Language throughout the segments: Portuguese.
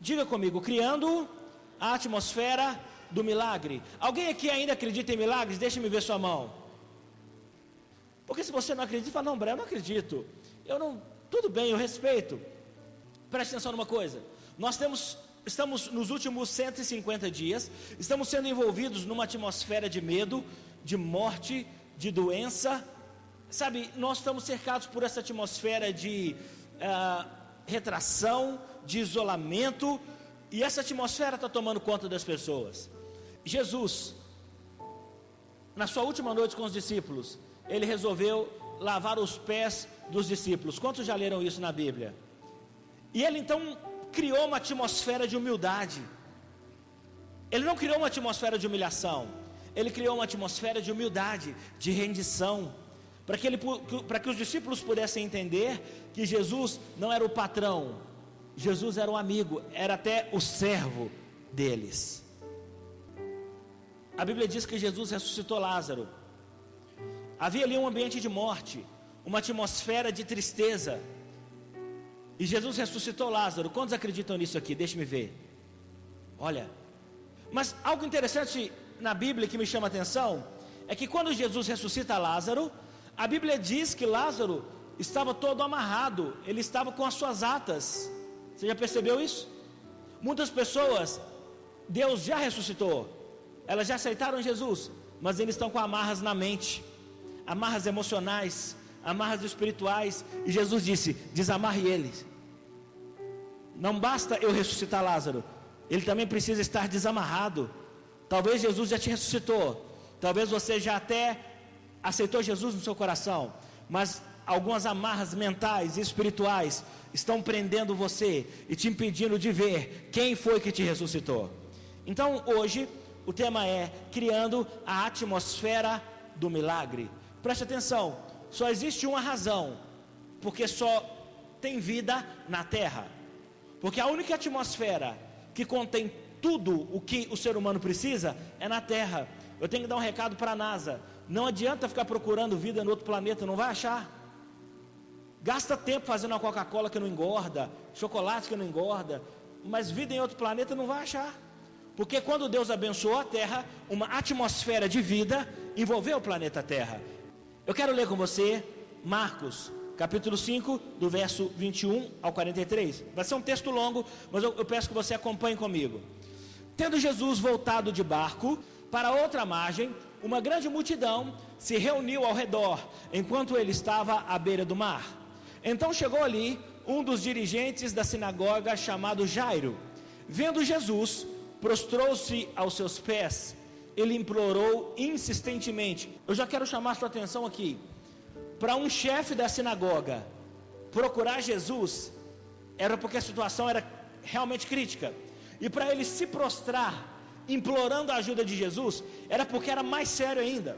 Diga comigo, criando a atmosfera do milagre. Alguém aqui ainda acredita em milagres? Deixa-me ver sua mão. Porque se você não acredita, fala, não, Bré, eu não acredito. Tudo bem, eu respeito. Preste atenção numa coisa. Estamos nos últimos 150 dias, estamos sendo envolvidos numa atmosfera de medo, de morte, de doença. Sabe, nós estamos cercados por essa atmosfera de retração, de isolamento, e essa atmosfera está tomando conta das pessoas. Jesus, na sua última noite com os discípulos, ele resolveu lavar os pés dos discípulos. Quantos já leram isso na Bíblia? E ele então criou uma atmosfera de humildade. Ele não criou uma atmosfera de humilhação, ele criou uma atmosfera de humildade, de rendição, para que os discípulos pudessem entender que Jesus não era o patrão, Jesus era o amigo, era até o servo deles. A Bíblia diz que Jesus ressuscitou Lázaro. Havia ali um ambiente de morte, uma atmosfera de tristeza, e Jesus ressuscitou Lázaro. Quantos acreditam nisso aqui? Deixe-me ver. Olha, mas algo interessante na Bíblia que me chama a atenção é que quando Jesus ressuscita Lázaro, a Bíblia diz que Lázaro estava todo amarrado, ele estava com as suas atas. Você já percebeu isso? Muitas pessoas, Deus já ressuscitou, elas já aceitaram Jesus, mas eles estão com amarras na mente, amarras emocionais, amarras espirituais, e Jesus disse, desamarre eles. Não basta eu ressuscitar Lázaro, ele também precisa estar desamarrado. Talvez Jesus já te ressuscitou, talvez você já até aceitou Jesus no seu coração, mas algumas amarras mentais e espirituais estão prendendo você e te impedindo de ver quem foi que te ressuscitou. Então hoje o tema é criando a atmosfera do milagre. Preste atenção, só existe uma razão porque só tem vida na terra, porque a única atmosfera que contém tudo o que o ser humano precisa é na terra. Eu tenho que dar um recado para a NASA: não adianta ficar procurando vida no outro planeta, não vai achar. Gasta tempo fazendo uma Coca-Cola que não engorda, chocolate que não engorda, mas vida em outro planeta não vai achar. Porque quando Deus abençoou a terra, uma atmosfera de vida envolveu o planeta Terra. Eu quero ler com você Marcos capítulo 5, do verso 21 ao 43. Vai ser um texto longo, mas eu peço que você acompanhe comigo. Tendo Jesus voltado de barco para outra margem, uma grande multidão se reuniu ao redor, enquanto ele estava à beira do mar. Então chegou ali um dos dirigentes da sinagoga, chamado Jairo. Vendo Jesus, prostrou-se aos seus pés. Ele implorou insistentemente. Eu já quero chamar sua atenção aqui. Para um chefe da sinagoga procurar Jesus, era porque a situação era realmente crítica. E para ele se prostrar, implorando a ajuda de Jesus, era porque era mais sério ainda.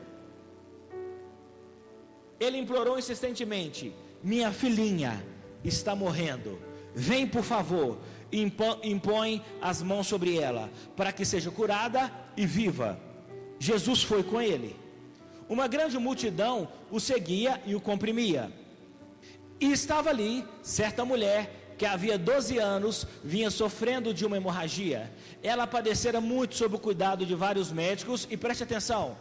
Ele implorou insistentemente: minha filhinha está morrendo, vem por favor, impõe as mãos sobre ela, para que seja curada e viva. Jesus foi com ele. Uma grande multidão o seguia e o comprimia. E estava ali certa mulher que havia 12 anos vinha sofrendo de uma hemorragia. Ela padecera muito sob o cuidado de vários médicos, e preste atenção,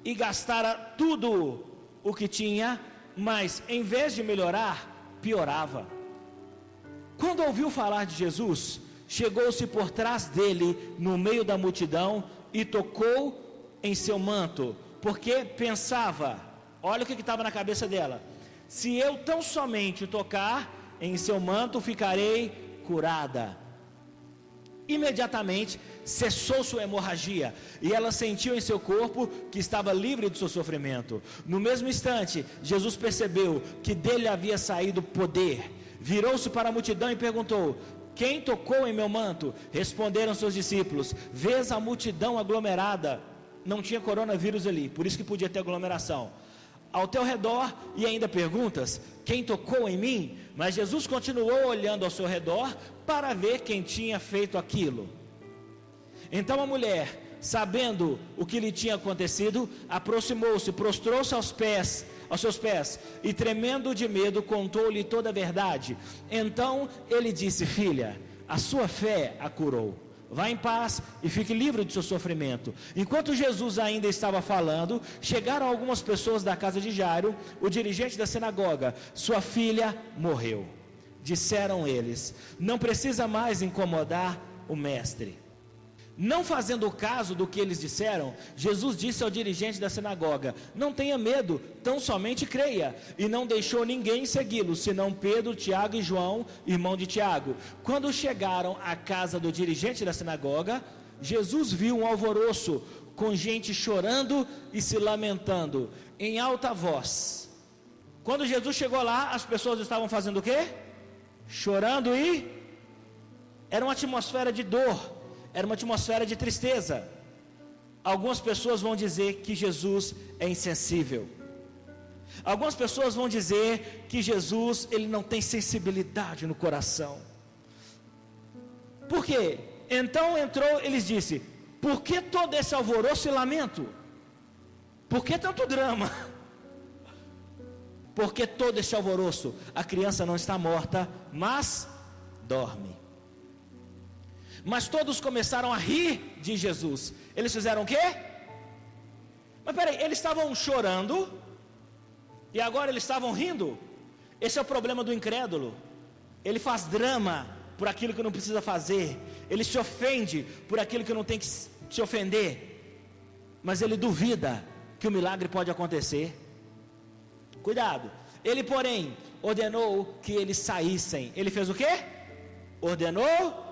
e gastara tudo o que tinha, mas em vez de melhorar, piorava. Quando ouviu falar de Jesus, chegou-se por trás dele no meio da multidão e tocou em seu manto, porque pensava, olha o que estava na cabeça dela: se eu tão somente tocar em seu manto, ficarei curada. Imediatamente cessou sua hemorragia, e ela sentiu em seu corpo que estava livre do seu sofrimento. No mesmo instante, Jesus percebeu que dele havia saído poder. Virou-se para a multidão e perguntou: quem tocou em meu manto? Responderam seus discípulos: vês a multidão aglomerada. Não tinha coronavírus ali, por isso que podia ter aglomeração ao teu redor, e ainda perguntas: quem tocou em mim? Mas Jesus continuou olhando ao seu redor para ver quem tinha feito aquilo. Então a mulher, sabendo o que lhe tinha acontecido, aproximou-se, prostrou-se aos seus pés, e tremendo de medo, contou-lhe toda a verdade. Então ele disse: filha, a sua fé a curou. Vá em paz e fique livre do seu sofrimento. Enquanto Jesus ainda estava falando, chegaram algumas pessoas da casa de Jairo, o dirigente da sinagoga. Sua filha morreu. Disseram eles: não precisa mais incomodar o mestre. Não fazendo caso do que eles disseram, Jesus disse ao dirigente da sinagoga: não tenha medo, tão somente creia. E não deixou ninguém segui-lo, senão Pedro, Tiago e João, irmão de Tiago. Quando chegaram à casa do dirigente da sinagoga, Jesus viu um alvoroço, com gente chorando e se lamentando, em alta voz. Quando Jesus chegou lá, as pessoas estavam fazendo o quê? Chorando e... era uma atmosfera de dor. Era uma atmosfera de tristeza. Algumas pessoas vão dizer que Jesus é insensível. Algumas pessoas vão dizer que Jesus, ele não tem sensibilidade no coração. Por quê? Então entrou, eles disse: por que todo esse alvoroço e lamento? Por que tanto drama? Por que todo esse alvoroço? A criança não está morta, mas dorme. Mas todos começaram a rir de Jesus. Eles fizeram o quê? Mas peraí, eles estavam chorando e agora eles estavam rindo? Esse é o problema do incrédulo. Ele faz drama por aquilo que não precisa fazer. Ele se ofende por aquilo que não tem que se ofender. Mas ele duvida que o milagre pode acontecer. Cuidado. Ele, porém, ordenou que eles saíssem. Ele fez o quê? Ordenou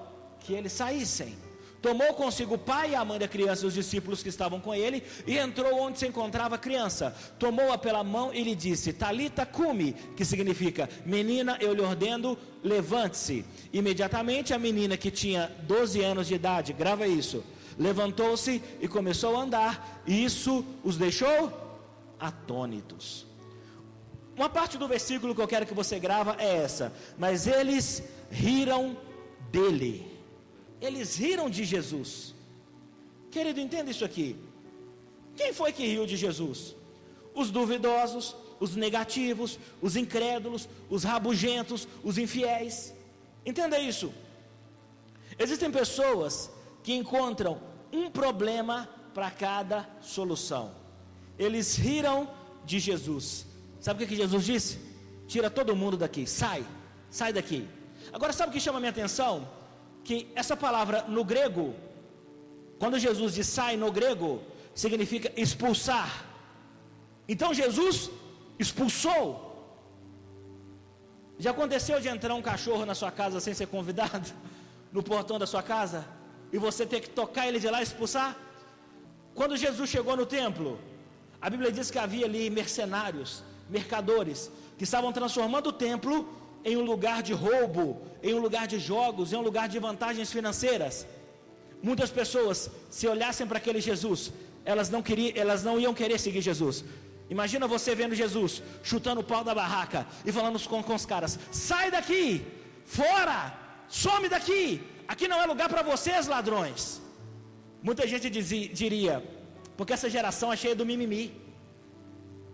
que eles saíssem. Tomou consigo o pai e a mãe da criança e os discípulos que estavam com ele, e entrou onde se encontrava a criança. Tomou-a pela mão e lhe disse: Talita cumi, que significa: menina, eu lhe ordeno, levante-se. Imediatamente a menina, que tinha 12 anos de idade, grava isso, levantou-se e começou a andar, e isso os deixou atônitos. Uma parte do versículo que eu quero que você grava é essa: mas eles riram dele. Eles riram de Jesus. Querido, entenda isso aqui. Quem foi que riu de Jesus? Os duvidosos, os negativos, os incrédulos, os rabugentos, os infiéis. Entenda isso. Existem pessoas que encontram um problema para cada solução. Eles riram de Jesus. Sabe o que Jesus disse? Tira todo mundo daqui, sai daqui. Agora, sabe o que chama a minha atenção? Que essa palavra no grego, quando Jesus diz sai no grego, significa expulsar. Então Jesus expulsou. Já aconteceu de entrar um cachorro na sua casa sem ser convidado, no portão da sua casa, e você ter que tocar ele de lá e expulsar? Quando Jesus chegou no templo, a Bíblia diz que havia ali mercenários, mercadores, que estavam transformando o templo em um lugar de roubo, em um lugar de jogos, em um lugar de vantagens financeiras. Muitas pessoas, se olhassem para aquele Jesus, elas não iam querer seguir Jesus. Imagina você vendo Jesus chutando o pau da barraca e falando com os caras: sai daqui, fora, some daqui, aqui não é lugar para vocês, ladrões. Muita gente diria: porque essa geração é cheia do mimimi.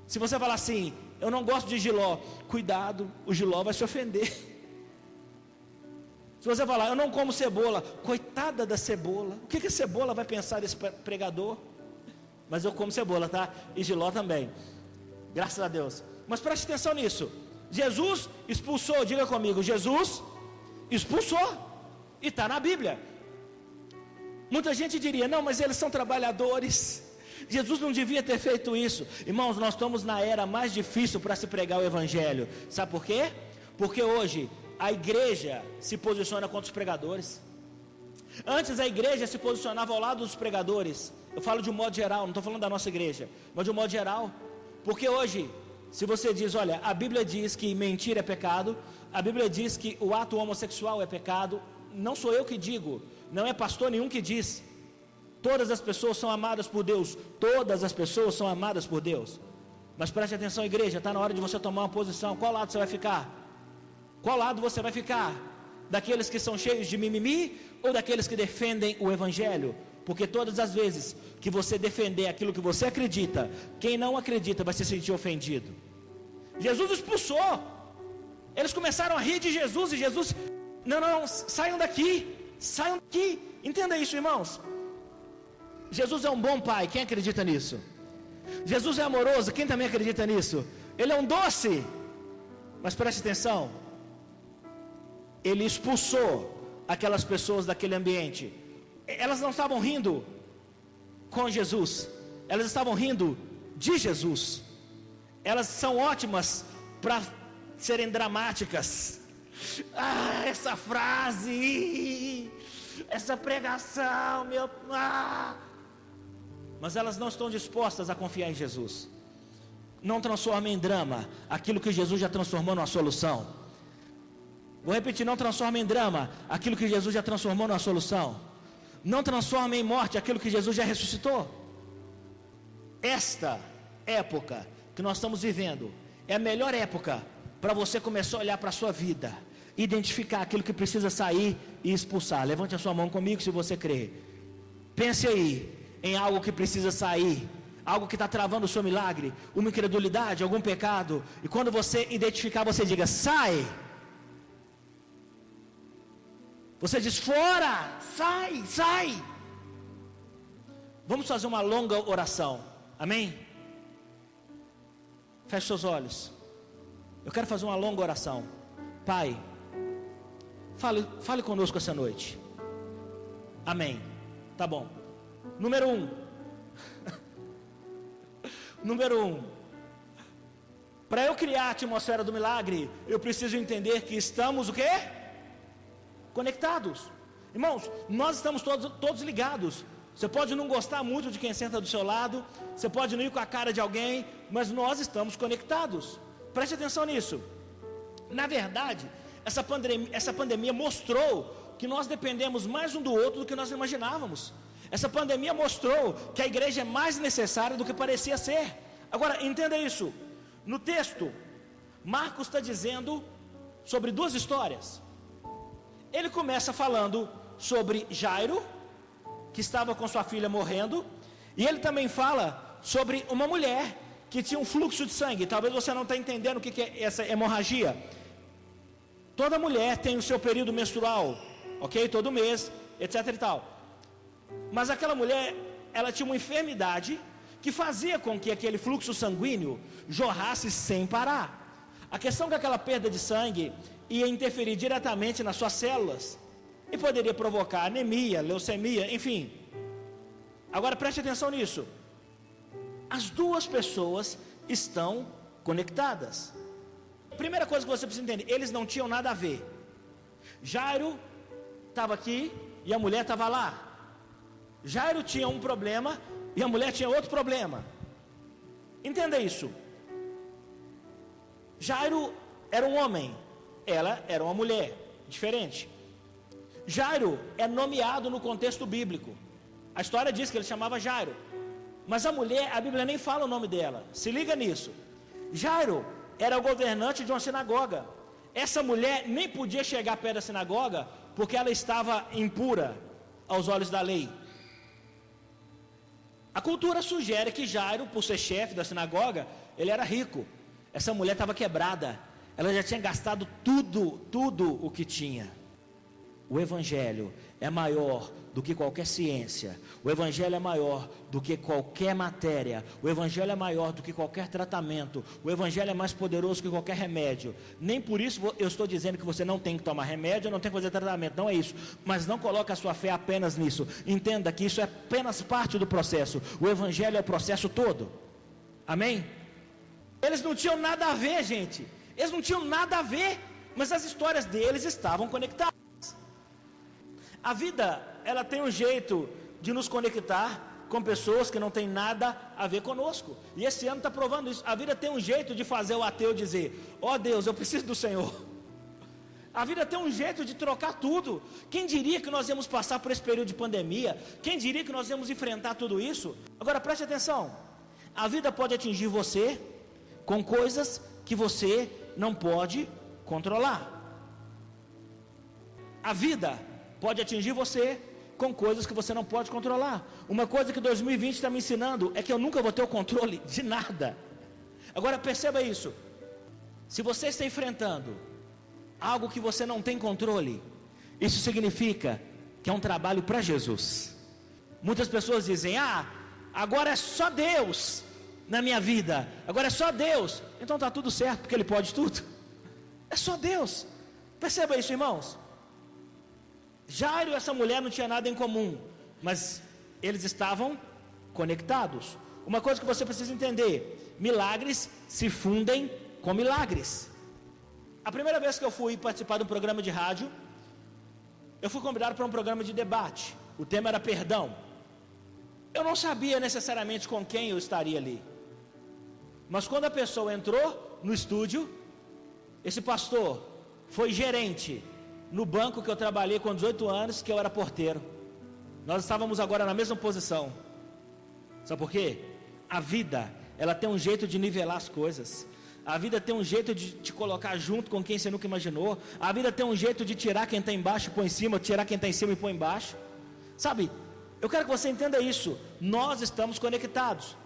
Se você falar assim: eu não gosto de jiló, cuidado, o jiló vai se ofender. Se você falar: eu não como cebola, coitada da cebola, o que a cebola vai pensar desse pregador? Mas eu como cebola, tá? E jiló também, graças a Deus. Mas preste atenção nisso. Jesus expulsou, diga comigo, Jesus expulsou, e está na Bíblia. Muita gente diria: não, mas eles são trabalhadores, Jesus não devia ter feito isso. Irmãos, nós estamos na era mais difícil para se pregar o Evangelho. Sabe por quê? Porque hoje a igreja se posiciona contra os pregadores. Antes a igreja se posicionava ao lado dos pregadores. Eu falo de um modo geral, não estou falando da nossa igreja, mas de um modo geral. Porque hoje, se você diz: olha, a Bíblia diz que mentir é pecado, a Bíblia diz que o ato homossexual é pecado, não sou eu que digo, não é pastor nenhum que diz. Todas as pessoas são amadas por Deus. Todas as pessoas são amadas por Deus. Mas preste atenção, igreja, está na hora de você tomar uma posição. Qual lado você vai ficar? Qual lado você vai ficar? Daqueles que são cheios de mimimi ou daqueles que defendem o Evangelho? Porque todas as vezes que você defender aquilo que você acredita, quem não acredita vai se sentir ofendido. Jesus expulsou. Eles começaram a rir de Jesus, e Jesus Não, saiam daqui. Entenda isso, irmãos. Jesus é um bom pai, quem acredita nisso? Jesus é amoroso, quem também acredita nisso? Ele é um doce. Mas preste atenção, ele expulsou aquelas pessoas daquele ambiente. Elas não estavam rindo com Jesus, elas estavam rindo de Jesus. Elas são ótimas para serem dramáticas. Essa frase, essa pregação, mas elas não estão dispostas a confiar em Jesus. Não transforma em drama aquilo que Jesus já transformou numa solução. Vou repetir, não transforma em drama aquilo que Jesus já transformou numa solução. Não transforma em morte aquilo que Jesus já ressuscitou. Esta época que nós estamos vivendo é a melhor época para você começar a olhar para a sua vida, identificar aquilo que precisa sair e expulsar. Levante a sua mão comigo se você crê. Pense aí em algo que precisa sair, algo que está travando o seu milagre, uma incredulidade, algum pecado, e quando você identificar, você diga: sai. Você diz: fora, sai. Vamos fazer uma longa oração, amém? Feche seus olhos. Eu quero fazer uma longa oração. Pai, fale conosco essa noite. Amém. Tá bom. Número 1. Para eu criar a atmosfera do milagre, eu preciso entender que estamos o quê? Conectados. Irmãos, nós estamos todos ligados. Você pode não gostar muito de quem senta do seu lado, você pode não ir com a cara de alguém, mas nós estamos conectados. Preste atenção nisso. Na verdade, essa pandemia mostrou que nós dependemos mais um do outro do que nós imaginávamos. Essa pandemia mostrou que a igreja é mais necessária do que parecia ser. Agora, entenda isso. No texto, Marcos está dizendo sobre duas histórias. Ele começa falando sobre Jairo, que estava com sua filha morrendo, e ele também fala sobre uma mulher que tinha um fluxo de sangue. Talvez você não está entendendo o que é essa hemorragia. Toda mulher tem o seu período menstrual, ok? Todo mês, etc e tal. Mas aquela mulher, ela tinha uma enfermidade que fazia com que aquele fluxo sanguíneo jorrasse sem parar. A questão é que aquela perda de sangue ia interferir diretamente nas suas células e poderia provocar anemia, leucemia, enfim. Agora preste atenção nisso. As duas pessoas estão conectadas. Primeira coisa que você precisa entender: eles não tinham nada a ver. Jairo estava aqui e a mulher estava lá. Jairo tinha um problema e a mulher tinha outro problema. Entenda isso. Jairo era um homem, ela era uma mulher, diferente. Jairo é nomeado no contexto bíblico. A história diz que ele chamava Jairo, mas a mulher, a Bíblia nem fala o nome dela. Se liga nisso. Jairo era o governante de uma sinagoga. Essa mulher nem podia chegar perto da sinagoga porque ela estava impura aos olhos da lei. A cultura sugere que Jairo, por ser chefe da sinagoga, ele era rico. Essa mulher estava quebrada. Ela já tinha gastado tudo o que tinha. O evangelho é maior do que qualquer ciência. O evangelho é maior do que qualquer matéria. O evangelho é maior do que qualquer tratamento. O evangelho é mais poderoso que qualquer remédio. Nem por isso eu estou dizendo que você não tem que tomar remédio, não tem que fazer tratamento, não é isso. Mas não coloque a sua fé apenas nisso. Entenda que isso é apenas parte do processo. O evangelho é o processo todo. Amém? Eles não tinham nada a ver, gente. Eles não tinham nada a ver, mas as histórias deles estavam conectadas. A vida, ela tem um jeito de nos conectar com pessoas que não tem nada a ver conosco. E esse ano está provando isso. A vida tem um jeito de fazer o ateu dizer: ó Deus, eu preciso do Senhor. A vida tem um jeito de trocar tudo. Quem diria que nós íamos passar por esse período de pandemia? Quem diria que nós íamos enfrentar tudo isso? Agora preste atenção. A vida pode atingir você com coisas que você não pode controlar. A vida pode atingir você com coisas que você não pode controlar. Uma coisa que 2020 está me ensinando é que eu nunca vou ter o controle de nada. Agora perceba isso. Se você está enfrentando algo que você não tem controle, Isso significa que é um trabalho para Jesus. Muitas pessoas dizem: agora é só Deus na minha vida, agora é só Deus. Então está tudo certo, porque Ele pode tudo. É só Deus. Perceba isso, irmãos. Jairo e essa mulher não tinha nada em comum, mas eles estavam conectados. Uma coisa que você precisa entender: milagres se fundem com milagres. A primeira vez que eu fui participar de um programa de rádio, eu fui convidado para um programa de debate. O tema era perdão. Eu não sabia necessariamente com quem eu estaria ali, mas quando a pessoa entrou no estúdio, esse pastor foi gerente no banco que eu trabalhei com 18 anos, que eu era porteiro. Nós estávamos agora na mesma posição. Sabe por quê? A vida, ela tem um jeito de nivelar as coisas. A vida tem um jeito de te colocar junto com quem você nunca imaginou. A vida tem um jeito de tirar quem está embaixo e pôr em cima, tirar quem está em cima e pôr embaixo. Sabe, eu quero que você entenda isso. Nós estamos conectados.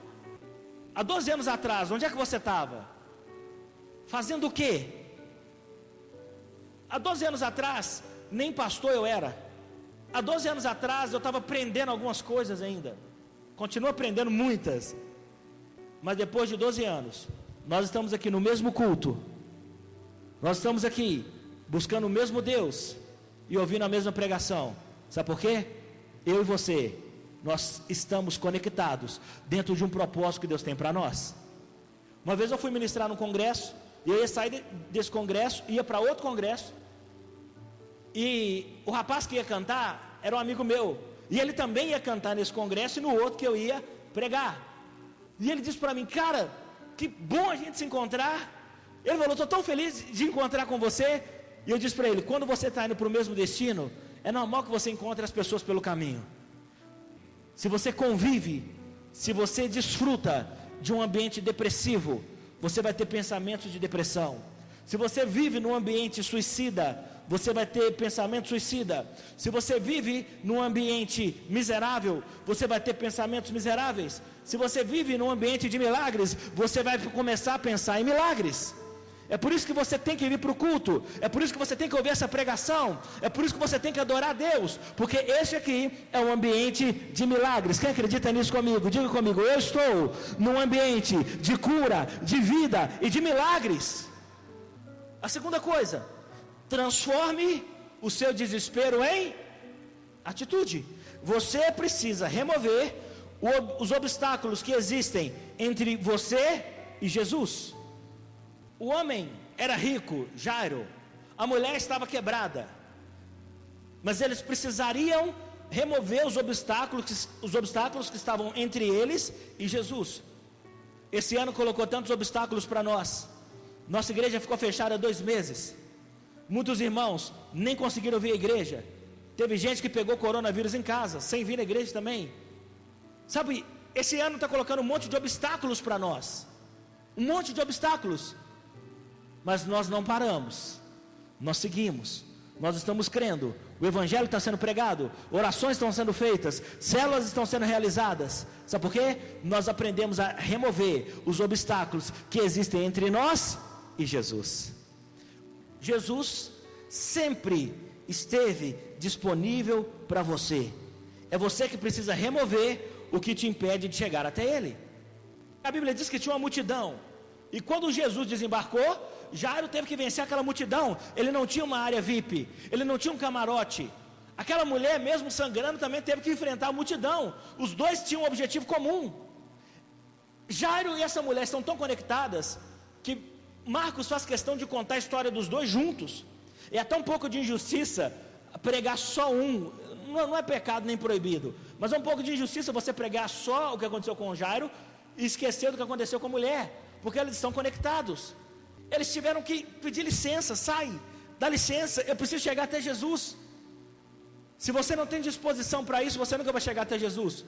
Há 12 anos atrás, onde é que você estava? Fazendo o quê? Há 12 anos atrás, nem pastor eu era. Há 12 anos atrás, eu estava aprendendo algumas coisas ainda. Continuo aprendendo muitas. Mas depois de 12 anos, nós estamos aqui no mesmo culto. Nós estamos aqui buscando o mesmo Deus e ouvindo a mesma pregação. Sabe por quê? Eu e você, nós estamos conectados dentro de um propósito que Deus tem para nós. Uma vez eu fui ministrar num congresso, e eu ia sair desse congresso, ia para outro congresso, e o rapaz que ia cantar era um amigo meu, e ele também ia cantar nesse congresso e no outro que eu ia pregar. E ele disse para mim: cara, que bom a gente se encontrar. Ele falou: estou tão feliz de encontrar com você. E eu disse para ele: quando você está indo para o mesmo destino, é normal que você encontre as pessoas pelo caminho. Se você convive, se você desfruta de um ambiente depressivo, você vai ter pensamentos de depressão. Se você vive num ambiente suicida, você vai ter pensamento suicida. Se você vive num ambiente miserável, você vai ter pensamentos miseráveis. Se você vive num ambiente de milagres, você vai começar a pensar em milagres. É por isso que você tem que vir para o culto. É por isso que você tem que ouvir essa pregação. É por isso que você tem que adorar a Deus. Porque este aqui é um ambiente de milagres. Quem acredita nisso comigo? Diga comigo: eu estou num ambiente de cura, de vida e de milagres. A segunda coisa: transforme o seu desespero em atitude. Você precisa remover os obstáculos que existem entre você e Jesus. O homem era rico, Jairo. A mulher estava quebrada. Mas eles precisariam remover os obstáculos que estavam entre eles e Jesus. Esse ano colocou tantos obstáculos para nós. Nossa igreja ficou fechada 2 meses. Muitos irmãos nem conseguiram vir à igreja. Teve gente que pegou coronavírus em casa, sem vir à igreja também. Sabe, esse ano está colocando um monte de obstáculos para nós. Um monte de obstáculos. Mas nós não paramos. Nós seguimos. Nós estamos crendo. O evangelho está sendo pregado. Orações estão sendo feitas. Células estão sendo realizadas. Sabe por quê? Nós aprendemos a remover os obstáculos que existem entre nós e Jesus. Jesus sempre esteve disponível para você. É você que precisa remover o que te impede de chegar até Ele. A Bíblia diz que tinha uma multidão. E quando Jesus desembarcou, Jairo teve que vencer aquela multidão. Ele não tinha uma área VIP, ele não tinha um camarote. Aquela mulher, mesmo sangrando, também teve que enfrentar a multidão. Os dois tinham um objetivo comum. Jairo e essa mulher estão tão conectadas que Marcos faz questão de contar a história dos dois juntos. É até um pouco de injustiça pregar só um. Não é pecado nem proibido, mas é um pouco de injustiça você pregar só o que aconteceu com Jairo e esquecer do que aconteceu com a mulher, porque eles estão conectados. Eles tiveram que pedir licença: sai, dá licença, eu preciso chegar até Jesus. Se você não tem disposição para isso, você nunca vai chegar até Jesus.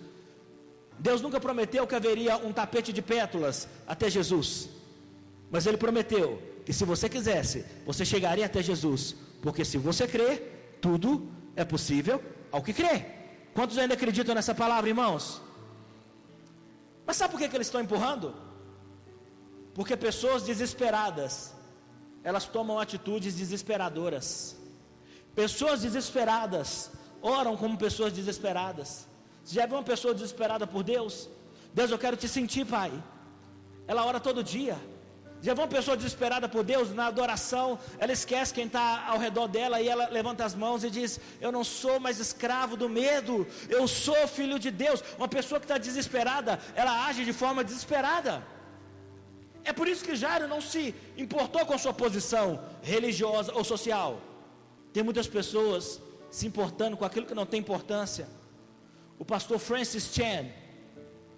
Deus nunca prometeu que haveria um tapete de pétalas até Jesus, mas Ele prometeu que se você quisesse, você chegaria até Jesus, porque se você crer, tudo é possível ao que crê. Quantos ainda acreditam nessa palavra, irmãos? Mas sabe por que eles estão empurrando? Porque pessoas desesperadas, elas tomam atitudes desesperadoras. Pessoas desesperadas oram como pessoas desesperadas. Você já viu uma pessoa desesperada por Deus? Deus, eu quero te sentir, Pai. Ela ora todo dia. Já viu uma pessoa desesperada por Deus? Na adoração, ela esquece quem está ao redor dela e ela levanta as mãos e diz: eu não sou mais escravo do medo, eu sou filho de Deus. Uma pessoa que está desesperada, ela age de forma desesperada. É por isso que Jairo não se importou com sua posição religiosa ou social. Tem muitas pessoas se importando com aquilo que não tem importância. O pastor Francis Chan,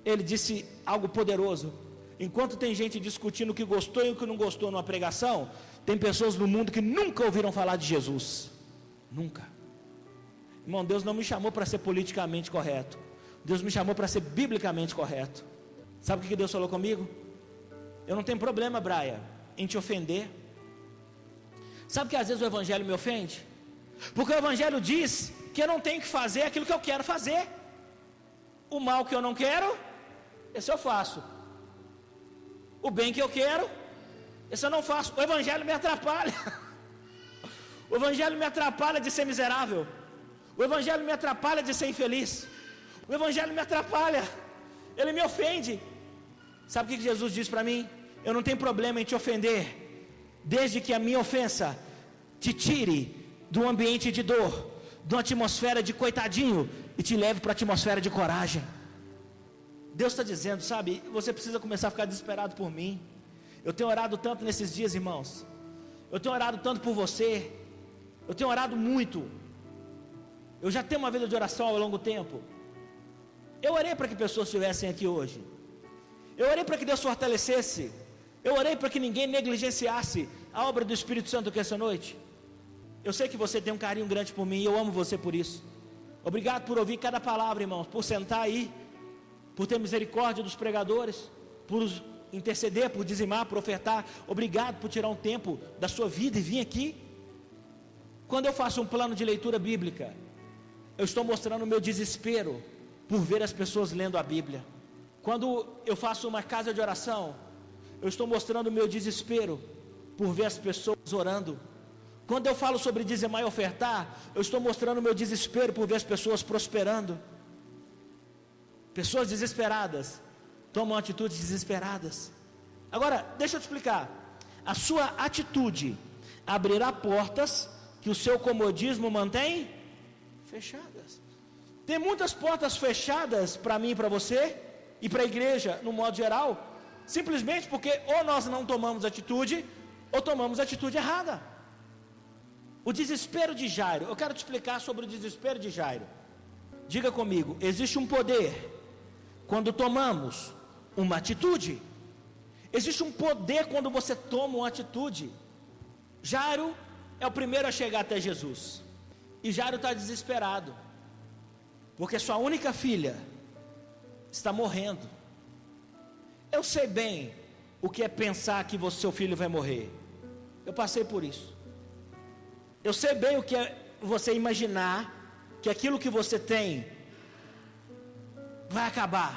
ele disse algo poderoso: enquanto tem gente discutindo o que gostou e o que não gostou numa pregação, tem pessoas no mundo que nunca ouviram falar de Jesus. Nunca. Irmão, Deus não me chamou para ser politicamente correto. Deus me chamou para ser biblicamente correto. Sabe o que Deus falou comigo? Eu não tenho problema, Braia, em te ofender. Sabe que às vezes o evangelho me ofende? Porque o evangelho diz que eu não tenho que fazer aquilo que eu quero fazer. O mal que eu não quero, esse eu faço. O bem que eu quero, esse eu não faço. O evangelho me atrapalha. O evangelho me atrapalha de ser miserável. O evangelho me atrapalha de ser infeliz. O evangelho me atrapalha. Ele me ofende. Sabe o que Jesus diz para mim? Eu não tenho problema em te ofender, desde que a minha ofensa te tire do ambiente de dor, de uma atmosfera de coitadinho, e te leve para a atmosfera de coragem. Deus está dizendo, sabe, você precisa começar a ficar desesperado por mim. Eu tenho orado tanto nesses dias, irmãos. Eu tenho orado tanto por você. Eu tenho orado muito. Eu já tenho uma vida de oração ao longo do tempo. Eu orei para que pessoas estivessem aqui hoje. Eu orei para que Deus fortalecesse. Eu orei para que ninguém negligenciasse a obra do Espírito Santo aqui essa noite. Eu sei que você tem um carinho grande por mim e eu amo você por isso. Obrigado por ouvir cada palavra, irmãos, por sentar aí, por ter misericórdia dos pregadores, por interceder, por dizimar, por ofertar. Obrigado por tirar um tempo da sua vida e vir aqui. Quando eu faço um plano de leitura bíblica, eu estou mostrando o meu desespero por ver as pessoas lendo a Bíblia. Quando eu faço uma casa de oração, eu estou mostrando o meu desespero por ver as pessoas orando. Quando eu falo sobre dizimar e ofertar, eu estou mostrando o meu desespero por ver as pessoas prosperando. Pessoas desesperadas tomam atitudes desesperadas. Agora, deixa eu te explicar. A sua atitude abrirá portas que o seu comodismo mantém fechadas. Tem muitas portas fechadas para mim e para você, e para a igreja no modo geral, simplesmente porque ou nós não tomamos atitude, ou tomamos atitude errada. O desespero de Jairo, eu quero te explicar sobre o desespero de Jairo. Diga comigo, existe um poder quando tomamos uma atitude. Existe um poder quando você toma uma atitude. Jairo é o primeiro a chegar até Jesus, e Jairo está desesperado, porque sua única filha está morrendo. Eu sei bem o que é pensar que seu filho vai morrer. Eu passei por isso. Eu sei bem o que é você imaginar que aquilo que você tem vai acabar.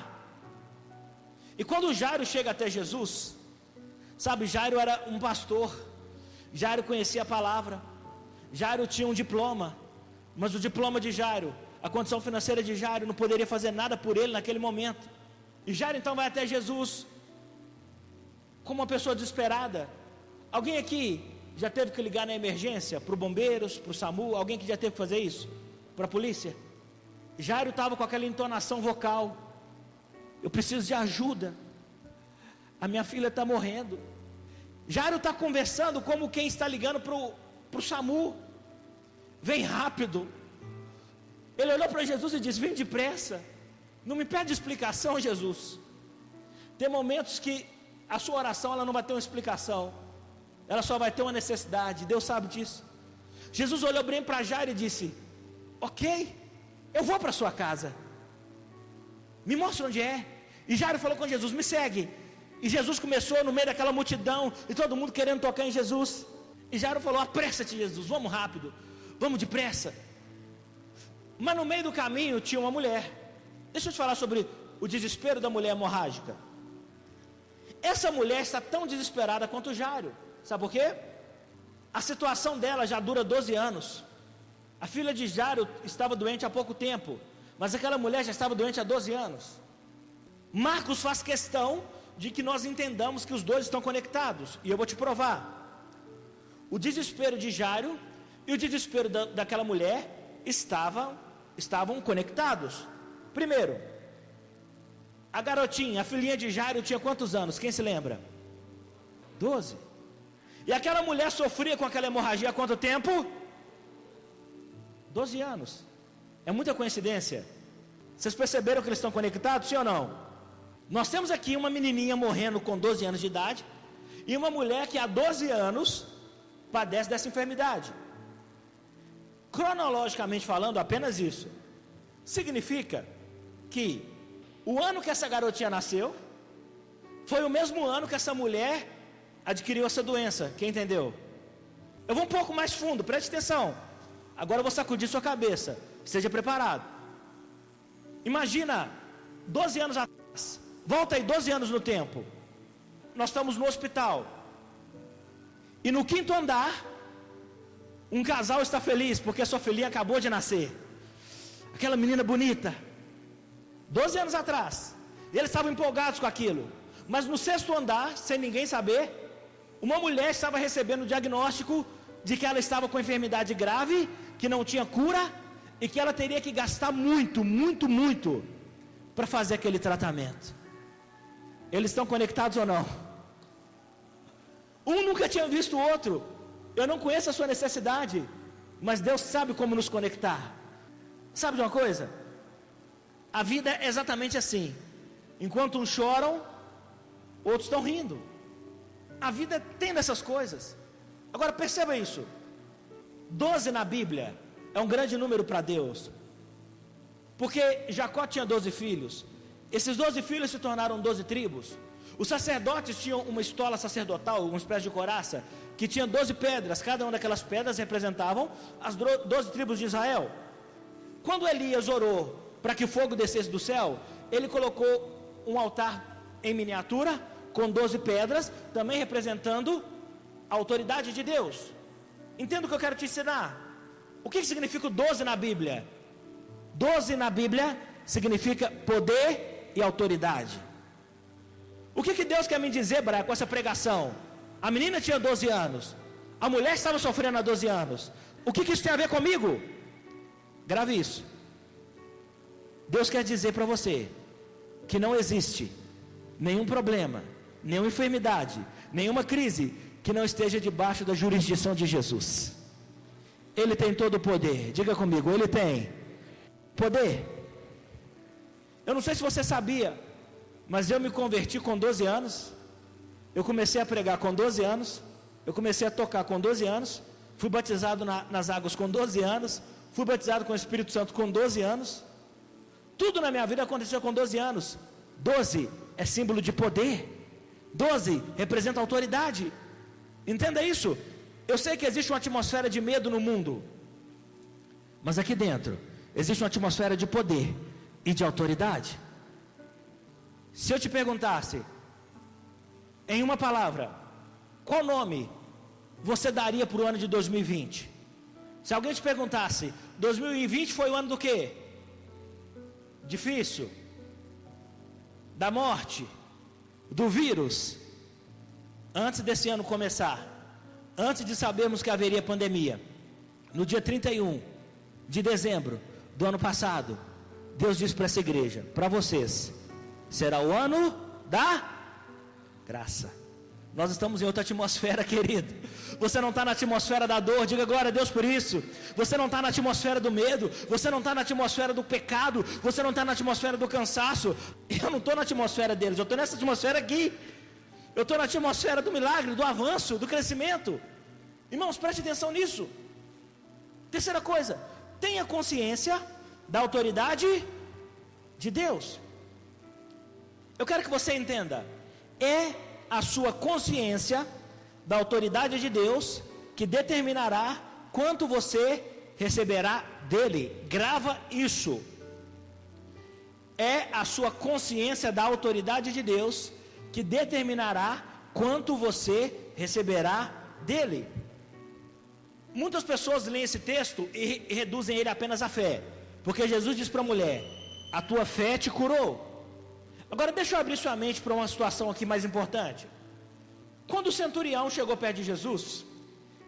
E quando Jairo chega até Jesus, sabe, Jairo era um pastor, Jairo conhecia a palavra, Jairo tinha um diploma, mas o diploma de Jairo, a condição financeira de Jairo não poderia fazer nada por ele naquele momento. E Jairo então vai até Jesus como uma pessoa desesperada. Alguém aqui já teve que ligar na emergência, para os bombeiros, para o SAMU? Alguém que já teve que fazer isso? Para a polícia? Jairo estava com aquela entonação vocal: eu preciso de ajuda, a minha filha está morrendo. Jairo está conversando como quem está ligando para o SAMU: vem rápido. Ele olhou para Jesus e disse: vem depressa, não me pede explicação, Jesus. Tem momentos que a sua oração ela não vai ter uma explicação, ela só vai ter uma necessidade. Deus sabe disso. Jesus olhou bem para Jairo e disse: ok, eu vou para a sua casa, me mostra onde é. E Jairo falou com Jesus: me segue. E Jesus começou no meio daquela multidão, e todo mundo querendo tocar em Jesus. E Jairo falou: apressa-te, Jesus, vamos rápido, vamos depressa. Mas no meio do caminho tinha uma mulher. Deixa eu te falar sobre o desespero da mulher hemorrágica. Essa mulher está tão desesperada quanto Jairo. Sabe por quê? A situação dela já dura 12 anos. A filha de Jairo estava doente há pouco tempo, mas aquela mulher já estava doente há 12 anos. Marcos faz questão de que nós entendamos que os dois estão conectados, e eu vou te provar. O desespero de Jairo e o desespero daquela mulher estavam conectados. Primeiro, a garotinha, a filhinha de Jairo tinha quantos anos? Quem se lembra? 12. E aquela mulher sofria com aquela hemorragia há quanto tempo? 12 anos. É muita coincidência. Vocês perceberam que eles estão conectados, sim ou não? Nós temos aqui uma menininha morrendo com 12 anos de idade e uma mulher que há 12 anos padece dessa enfermidade. Cronologicamente falando, apenas isso significa que o ano que essa garotinha nasceu foi o mesmo ano que essa mulher adquiriu essa doença. Quem entendeu? Eu vou um pouco mais fundo, preste atenção. Agora eu vou sacudir sua cabeça. Esteja preparado. Imagina 12 anos atrás. Volta aí 12 anos no tempo. Nós estamos no hospital. E no 5º andar, um casal está feliz porque sua filhinha acabou de nascer. Aquela menina bonita. 12 anos atrás. E eles estavam empolgados com aquilo. Mas no 6º andar, sem ninguém saber, uma mulher estava recebendo o diagnóstico de que ela estava com enfermidade grave, que não tinha cura, e que ela teria que gastar muito para fazer aquele tratamento. Eles estão conectados ou não? Um nunca tinha visto o outro. Eu não conheço a sua necessidade, mas Deus sabe como nos conectar. Sabe de uma coisa? A vida é exatamente assim. Enquanto uns choram, outros estão rindo. A vida tem dessas coisas. Agora perceba isso. 12 na Bíblia é um grande número para Deus. Porque Jacó tinha 12 filhos. Esses 12 filhos se tornaram 12 tribos. Os sacerdotes tinham uma estola sacerdotal, uma espécie de coraça, que tinha 12 pedras. Cada uma daquelas pedras representavam as 12 tribos de Israel. Quando Elias orou para que fogo descesse do céu, ele colocou um altar em miniatura, com 12 pedras, também representando a autoridade de Deus. Entenda o que eu quero te ensinar. O que significa o 12 na Bíblia? 12 na Bíblia significa poder e autoridade. O que Deus quer me dizer, Braia, com essa pregação? A menina tinha 12 anos, a mulher estava sofrendo há 12 anos. O que isso tem a ver comigo? Grave isso. Deus quer dizer para você que não existe nenhum problema, nenhuma enfermidade, nenhuma crise que não esteja debaixo da jurisdição de Jesus. Ele tem todo o poder. Diga comigo, Ele tem poder. Eu não sei se você sabia, mas eu me converti com 12 anos. Eu comecei a pregar com 12 anos. Eu comecei a tocar com 12 anos. Fui batizado nas águas com 12 anos. Fui batizado com o Espírito Santo com 12 anos. Tudo na minha vida aconteceu com 12 anos. 12 é símbolo de poder. 12 representa autoridade. Entenda isso. Eu sei que existe uma atmosfera de medo no mundo, mas aqui dentro existe uma atmosfera de poder e de autoridade. Se eu te perguntasse, em uma palavra, qual nome você daria para o ano de 2020? Se alguém te perguntasse, 2020 foi o ano do quê? Difícil, da morte, do vírus. Antes desse ano começar, antes de sabermos que haveria pandemia, no dia 31 de dezembro do ano passado, Deus disse para essa igreja, para vocês, será o ano da graça. Nós estamos em outra atmosfera, querido. Você não está na atmosfera da dor, diga glória a Deus por isso. Você não está na atmosfera do medo, você não está na atmosfera do pecado, você não está na atmosfera do cansaço. Eu não estou na atmosfera deles, eu estou nessa atmosfera aqui. Eu estou na atmosfera do milagre, do avanço, do crescimento. Irmãos, preste atenção nisso. Terceira coisa, tenha consciência da autoridade de Deus. Eu quero que você entenda, é a sua consciência da autoridade de Deus que determinará quanto você receberá dele. Grava isso. É a sua consciência da autoridade de Deus que determinará quanto você receberá dele. Muitas pessoas leem esse texto e reduzem ele apenas à fé, porque Jesus diz para a mulher: a tua fé te curou. Agora deixa eu abrir sua mente para uma situação aqui mais importante. Quando o centurião chegou perto de Jesus,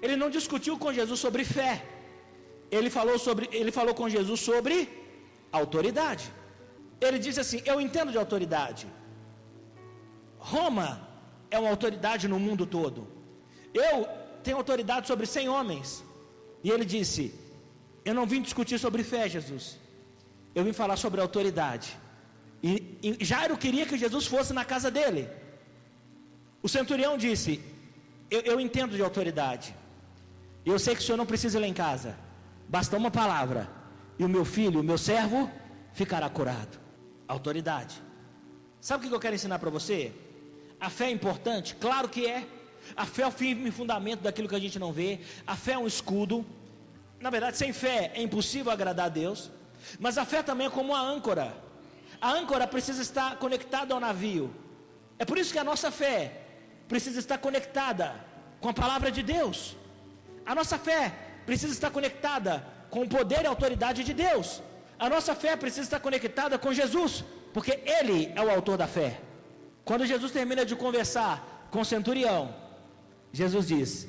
ele não discutiu com Jesus sobre fé, ele falou com Jesus sobre autoridade. Ele disse assim: eu entendo de autoridade, Roma é uma autoridade no mundo todo, eu tenho autoridade sobre 100 homens. E ele disse: eu não vim discutir sobre fé, Jesus, eu vim falar sobre autoridade. E Jairo queria que Jesus fosse na casa dele. O centurião disse: eu entendo de autoridade, eu sei que o senhor não precisa ir lá em casa, basta uma palavra e o meu filho, o meu servo ficará curado. Autoridade. Sabe o que eu quero ensinar para você? A fé é importante? Claro que é. A fé é o firme fundamento daquilo que a gente não vê. A fé é um escudo. Na verdade, sem fé é impossível agradar a Deus. Mas a fé também é como uma âncora. A âncora precisa estar conectada ao navio. É por isso que a nossa fé precisa estar conectada com a palavra de Deus. A nossa fé precisa estar conectada com o poder e a autoridade de Deus. A nossa fé precisa estar conectada com Jesus, porque Ele é o autor da fé. Quando Jesus termina de conversar com o centurião, Jesus diz: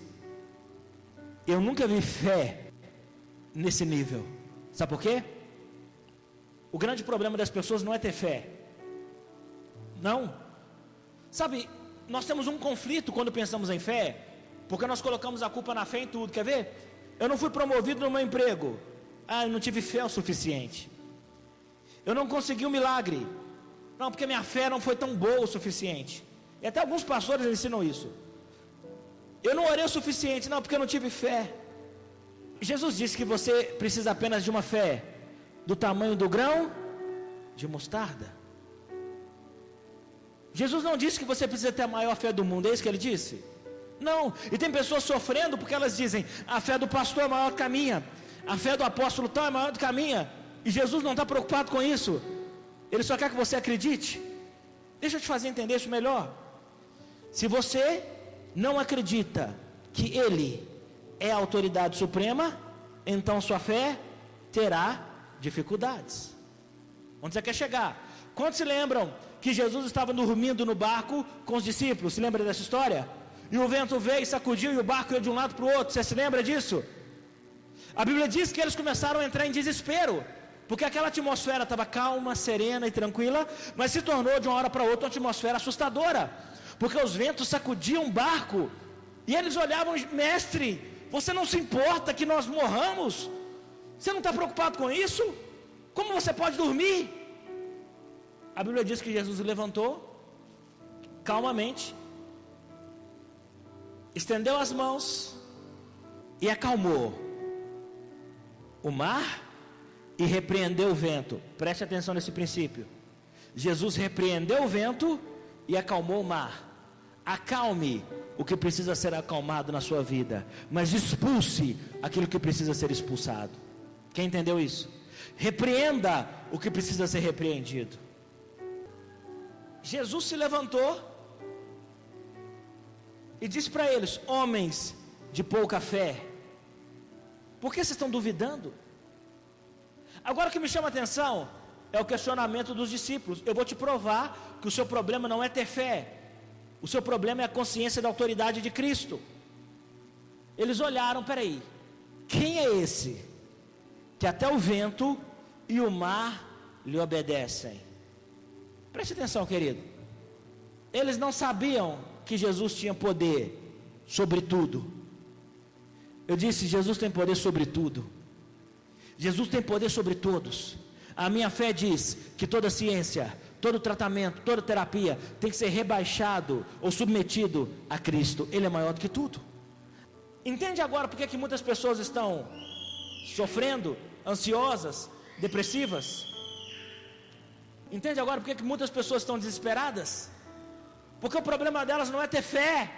eu nunca vi fé nesse nível. Sabe por quê? O grande problema das pessoas não é ter fé. Não. Sabe, nós temos um conflito quando pensamos em fé, porque nós colocamos a culpa na fé em tudo. Quer ver? Eu não fui promovido no meu emprego. Eu não tive fé o suficiente. Eu não consegui um milagre. Não, porque minha fé não foi tão boa o suficiente. E até alguns pastores ensinam isso. Eu não orei o suficiente. Não, porque eu não tive fé. Jesus disse que você precisa apenas de uma fé do tamanho do grão de mostarda. Jesus não disse que você precisa ter a maior fé do mundo. É isso que ele disse? Não. E tem pessoas sofrendo porque elas dizem: a fé do pastor é maior do que a minha, a fé do apóstolo tal é maior do que a minha. E Jesus não está preocupado com isso. Ele só quer que você acredite. Deixa eu te fazer entender isso melhor. Se você não acredita que Ele é a autoridade suprema, então sua fé terá dificuldades. Onde você quer chegar? Quantos se lembram que Jesus estava dormindo no barco com os discípulos? Se lembra dessa história? E o vento veio e sacudiu e o barco ia de um lado para o outro. Você se lembra disso? A Bíblia diz que eles começaram a entrar em desespero, porque aquela atmosfera estava calma, serena e tranquila, mas se tornou de uma hora para outra uma atmosfera assustadora, porque os ventos sacudiam o barco, e eles olhavam: mestre, você não se importa que nós morramos? Você não está preocupado com isso? Como você pode dormir? A Bíblia diz que Jesus levantou calmamente, estendeu as mãos e acalmou o mar e repreendeu o vento. Preste atenção nesse princípio. Jesus repreendeu o vento e acalmou o mar. Acalme o que precisa ser acalmado na sua vida, mas expulse aquilo que precisa ser expulsado. Quem entendeu isso? Repreenda o que precisa ser repreendido. Jesus se levantou e disse para eles: homens de pouca fé, por que vocês estão duvidando? Agora o que me chama a atenção é o questionamento dos discípulos. Eu vou te provar que o seu problema não é ter fé, o seu problema é a consciência da autoridade de Cristo. Eles olharam: peraí, quem é esse que até o vento e o mar lhe obedecem? Preste atenção, querido. Eles não sabiam que Jesus tinha poder sobre tudo. Eu disse: Jesus tem poder sobre tudo. Jesus tem poder sobre todos. A minha fé diz que toda ciência, todo tratamento, toda terapia tem que ser rebaixado ou submetido a Cristo. Ele é maior do que tudo. Entende agora porque que muitas pessoas estão sofrendo, ansiosas, depressivas? Entende agora porque que muitas pessoas estão desesperadas? Porque o problema delas não é ter fé.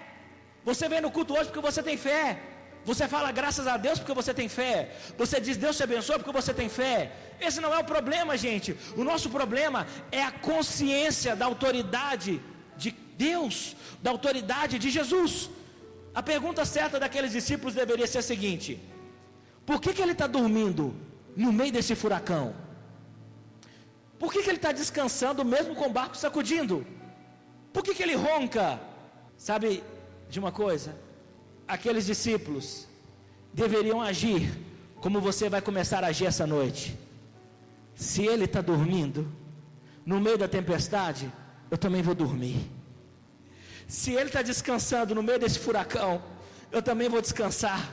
Você vem no culto hoje porque você tem fé. Você fala graças a Deus porque você tem fé. Você diz Deus te abençoe porque você tem fé. Esse não é o problema, gente. O nosso problema é a consciência da autoridade de Deus, da autoridade de Jesus. A pergunta certa daqueles discípulos deveria ser a seguinte: por que ele está dormindo no meio desse furacão? Por que ele está descansando mesmo com o barco sacudindo? Por que ele ronca? Sabe de uma coisa? Aqueles discípulos deveriam agir como você vai começar a agir essa noite. Se ele está dormindo no meio da tempestade, eu também vou dormir. Se ele está descansando no meio desse furacão, eu também vou descansar.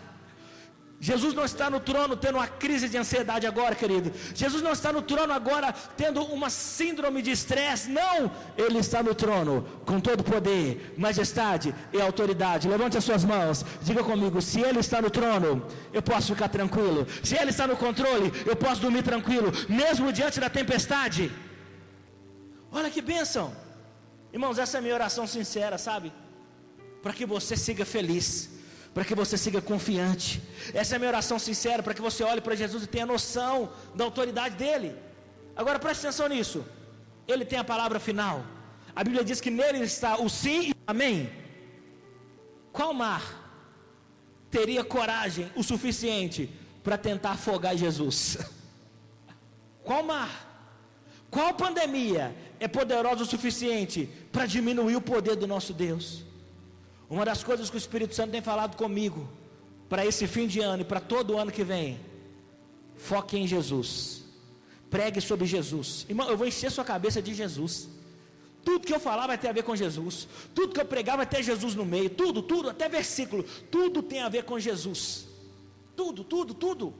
Jesus não está no trono tendo uma crise de ansiedade agora, querido. Jesus não está no trono agora tendo uma síndrome de estresse. Não, Ele está no trono com todo poder, majestade e autoridade. Levante as suas mãos, diga comigo: se Ele está no trono, eu posso ficar tranquilo. Se Ele está no controle, eu posso dormir tranquilo, mesmo diante da tempestade. Olha que bênção. Irmãos, essa é a minha oração sincera, sabe? Para que você siga feliz, para que você siga confiante. Essa é a minha oração sincera, para que você olhe para Jesus e tenha noção da autoridade dele. Agora preste atenção nisso. Ele tem a palavra final. A Bíblia diz que nele está o sim e o amém. Qual mar teria coragem o suficiente para tentar afogar Jesus? Qual mar? Qual pandemia é poderosa o suficiente para diminuir o poder do nosso Deus? Uma das coisas que o Espírito Santo tem falado comigo para esse fim de ano e para todo o ano que vem: foque em Jesus, pregue sobre Jesus. Irmão, eu vou encher sua cabeça de Jesus. Tudo que eu falar vai ter a ver com Jesus. Tudo que eu pregar vai ter Jesus no meio. Tudo, até versículo, tudo tem a ver com Jesus. Tudo.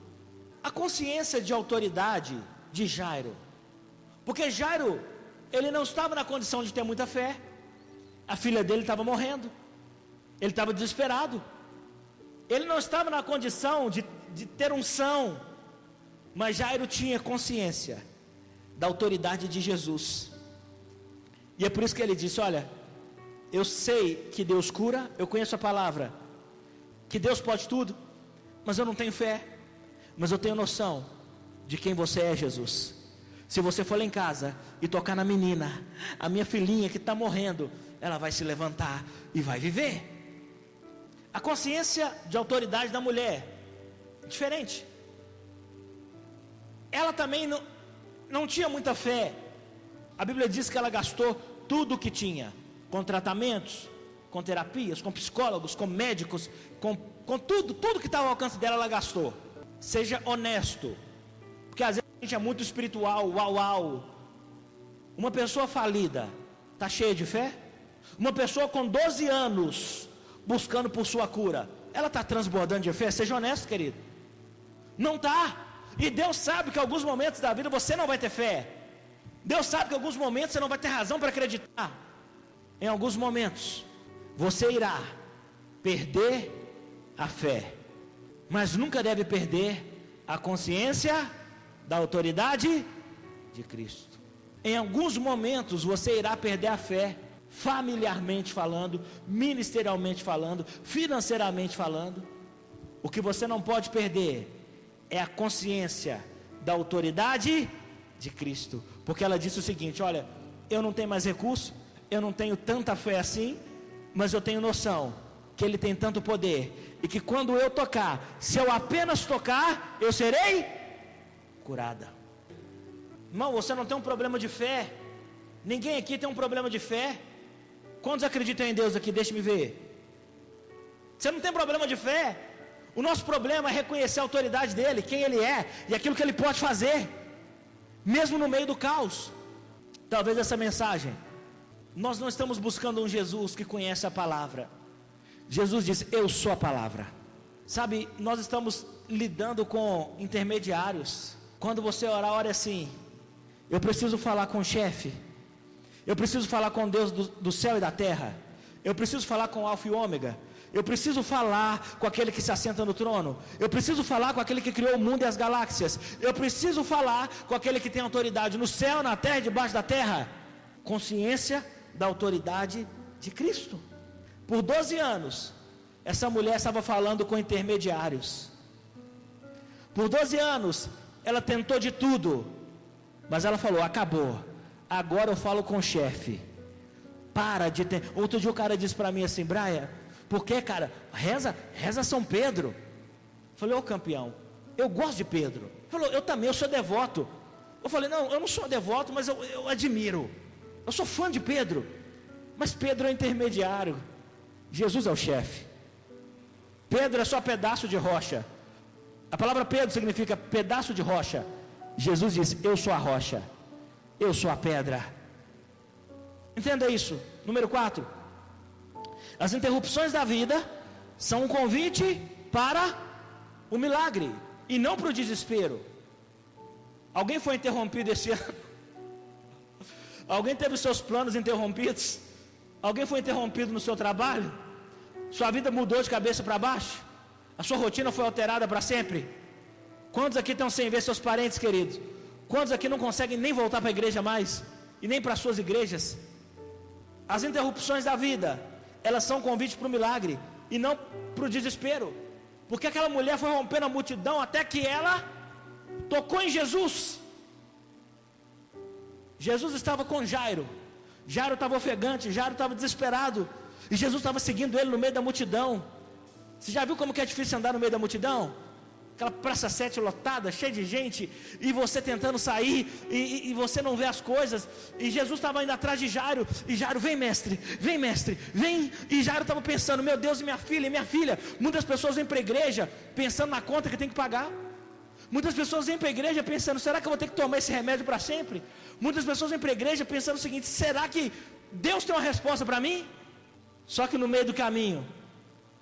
A consciência de autoridade de Jairo, porque Jairo, ele não estava na condição de ter muita fé. A filha dele estava morrendo, ele estava desesperado, ele não estava na condição de ter unção, mas Jairo tinha consciência da autoridade de Jesus, e é por isso que ele disse: olha, eu sei que Deus cura, eu conheço a palavra, que Deus pode tudo, mas eu não tenho fé, mas eu tenho noção de quem você é, Jesus. Se você for lá em casa e tocar na menina, a minha filhinha que está morrendo, ela vai se levantar e vai viver. A consciência de autoridade da mulher, diferente. Ela também não tinha muita fé. A Bíblia diz que ela gastou tudo o que tinha, com tratamentos, com terapias, com psicólogos, com médicos, com tudo que estava ao alcance dela, ela gastou. Seja honesto, porque às vezes a gente é muito espiritual, uau. Uma pessoa falida está cheia de fé? Uma pessoa com 12 anos buscando por sua cura, ela está transbordando de fé? Seja honesto, querido. Não está. E Deus sabe que em alguns momentos da vida você não vai ter fé. Deus sabe que em alguns momentos você não vai ter razão para acreditar. Em alguns momentos você irá perder a fé, mas nunca deve perder a consciência da autoridade de Cristo. Em alguns momentos você irá perder a fé, familiarmente falando, ministerialmente falando, financeiramente falando. O que você não pode perder é a consciência da autoridade de Cristo, porque ela disse o seguinte: olha, eu não tenho mais recurso, eu não tenho tanta fé assim, mas eu tenho noção que Ele tem tanto poder, e que quando eu tocar, se eu apenas tocar, eu serei curada. Irmão, você não tem um problema de fé. Ninguém aqui tem um problema de fé. Quantos acreditam em Deus aqui? Deixe-me ver. Você não tem problema de fé. O nosso problema é reconhecer a autoridade dele, quem ele é e aquilo que ele pode fazer, mesmo no meio do caos. Talvez essa mensagem, nós não estamos buscando um Jesus que conhece a palavra. Jesus disse: eu sou a palavra. Sabe, nós estamos lidando com intermediários. Quando você orar, ore assim: eu preciso falar com o chefe, eu preciso falar com Deus do céu e da terra, eu preciso falar com o Alfa e Ômega, eu preciso falar com aquele que se assenta no trono, eu preciso falar com aquele que criou o mundo e as galáxias, eu preciso falar com aquele que tem autoridade no céu, na terra e debaixo da terra. Consciência da autoridade de Cristo. Por 12 anos essa mulher estava falando com intermediários. Por 12 anos ela tentou de tudo, mas ela falou: acabou, agora eu falo com o chefe. Para de ter. Outro dia o cara disse para mim assim: Braia, Por quê, cara? Reza São Pedro. Eu falei, ô campeão, eu gosto de Pedro. Ele falou, eu também, eu sou devoto. Eu falei, não, eu não sou devoto, mas eu admiro. Eu sou fã de Pedro. Mas Pedro é intermediário. Jesus é o chefe. Pedro é só pedaço de rocha. A palavra Pedro significa pedaço de rocha. Jesus disse, eu sou a rocha. Eu sou a pedra. Entenda isso. Número 4. As interrupções da vida são um convite para o milagre e não para o desespero. Alguém foi interrompido esse ano? Alguém teve seus planos interrompidos? Alguém foi interrompido no seu trabalho? Sua vida mudou de cabeça para baixo? A sua rotina foi alterada para sempre? Quantos aqui estão sem ver seus parentes queridos? Quantos aqui não conseguem nem voltar para a igreja mais? E nem para as suas igrejas? As interrupções da vida, elas são um convite para o milagre e não para o desespero. Porque aquela mulher foi rompendo a multidão até que ela tocou em Jesus. Jesus estava com Jairo. Jairo estava ofegante, Jairo estava desesperado. E Jesus estava seguindo ele no meio da multidão. Você já viu como que é difícil andar no meio da multidão? Aquela praça 7 lotada, cheia de gente, e você tentando sair, e você não vê as coisas. E Jesus estava indo atrás de Jairo, e Jairo, vem mestre, vem. E Jairo estava pensando, meu Deus, e minha filha. Muitas pessoas vêm para a igreja pensando na conta que tem que pagar. Muitas pessoas vêm para a igreja pensando, será que eu vou ter que tomar esse remédio para sempre? Muitas pessoas vêm para a igreja pensando o seguinte, será que Deus tem uma resposta para mim? Só que no meio do caminho